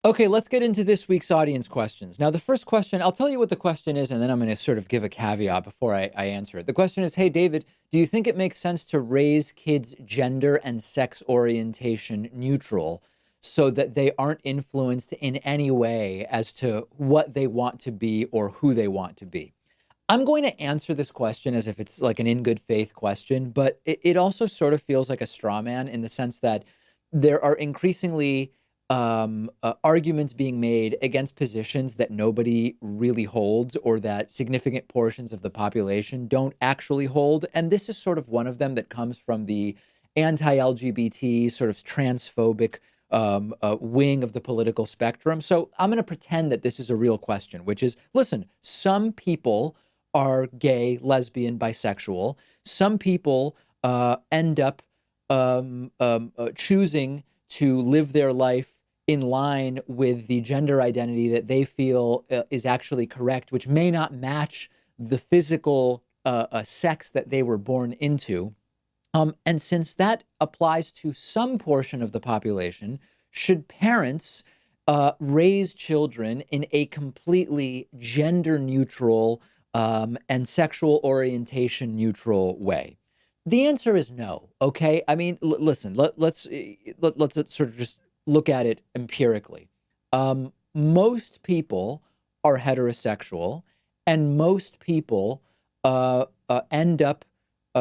Okay, let's get into this week's audience questions. Now, the first question, I'll tell you what the question is, and then I'm going to sort of give a caveat before I answer it. The question is, hey, David, do you think it makes sense to raise kids gender and sex orientation neutral so that they aren't influenced in any way as to what they want to be or who they want to be? I'm going to answer this question as if it's like an in good faith question, but it also sort of feels like a straw man in the sense that there are increasingly arguments being made against positions that nobody really holds or that significant portions of the population don't actually hold. And this is sort of one of them that comes from the anti LGBT, sort of transphobic wing of the political spectrum. So I'm going to pretend that this is a real question, which is listen, some people are gay, lesbian, bisexual. Some people end up choosing to live their life in line with the gender identity that they feel is actually correct, which may not match the physical sex that they were born into. And since that applies to some portion of the population, should parents raise children in a completely gender neutral and sexual orientation neutral way? The answer is no. Okay. I mean, listen. Let's sort of just look at it empirically. Most people are heterosexual, and most people end up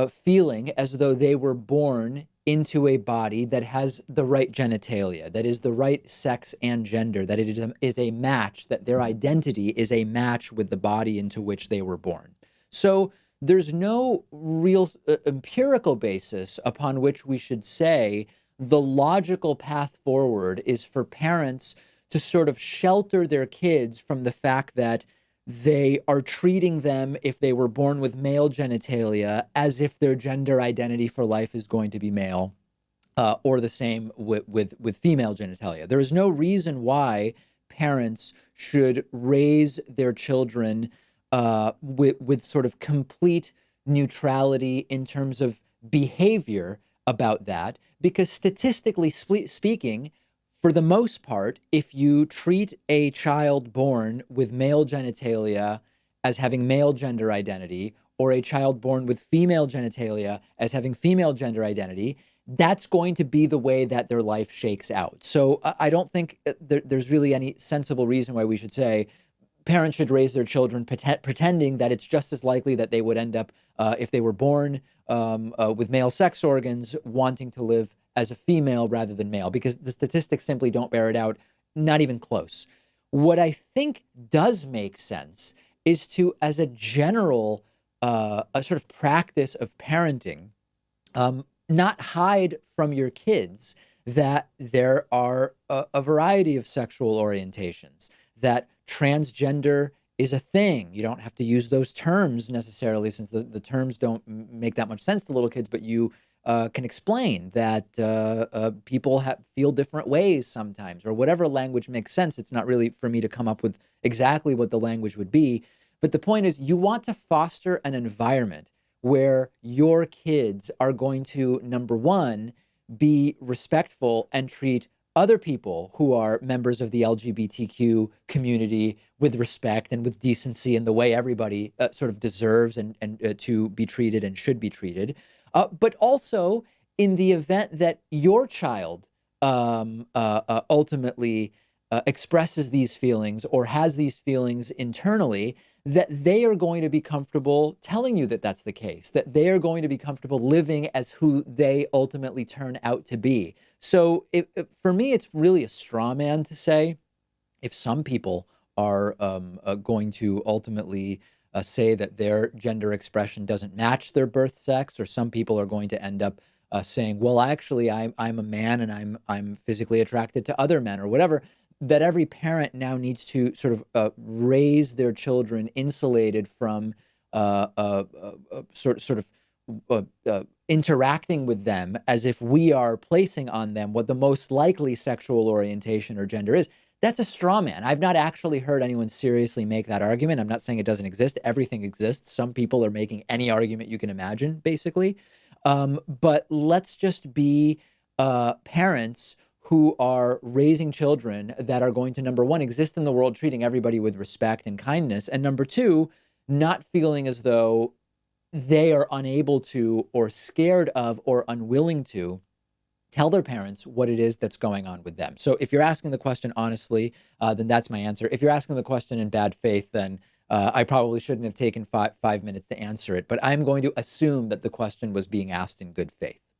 feeling as though they were born into a body that has the right genitalia, that is the right sex and gender, that is a match, that their identity is a match with the body into which they were born. So there's no real empirical basis upon which we should say the logical path forward is for parents to sort of shelter their kids from the fact that they are treating them, if they were born with male genitalia, as if their gender identity for life is going to be male, or the same with female genitalia. There is no reason why parents should raise their children with sort of complete neutrality in terms of behavior about that, because statistically speaking, for the most part, if you treat a child born with male genitalia as having male gender identity, or a child born with female genitalia as having female gender identity, that's going to be the way that their life shakes out. So I don't think there's really any sensible reason why we should say parents should raise their children pretending that it's just as likely that they would end up, if they were born with male sex organs, wanting to live as a female rather than male, because the statistics simply don't bear it out, not even close. What I think does make sense is to, as a general a sort of practice of parenting, not hide from your kids that there are a variety of sexual orientations, that transgender is a thing. You don't have to use those terms necessarily, since the terms don't make that much sense to little kids, but you can explain that people feel different ways sometimes, or whatever language makes sense. It's not really for me to come up with exactly what the language would be. But the point is, you want to foster an environment where your kids are going to, number one, be respectful and treat other people who are members of the LGBTQ community with respect and with decency in the way everybody sort of deserves and to be treated and should be treated. But also, in the event that your child ultimately expresses these feelings or has these feelings internally, that they are going to be comfortable telling you that that's the case, that they are going to be comfortable living as who they ultimately turn out to be. So for me, it's really a straw man to say if some people are going to ultimately say that their gender expression doesn't match their birth sex, or some people are going to end up saying, "Well, actually, I'm a man and I'm physically attracted to other men," or whatever. That every parent now needs to sort of raise their children insulated from sort of interacting with them as if we are placing on them what the most likely sexual orientation or gender is. That's a straw man. I've not actually heard anyone seriously make that argument. I'm not saying it doesn't exist. Everything exists. Some people are making any argument you can imagine, basically. But let's just be parents who are raising children that are going to, number one, exist in the world treating everybody with respect and kindness, and number two, not feeling as though they are unable to or scared of or unwilling to tell their parents what it is that's going on with them. So if you're asking the question honestly, then that's my answer. If you're asking the question in bad faith, then I probably shouldn't have taken five minutes to answer it. But I'm going to assume that the question was being asked in good faith.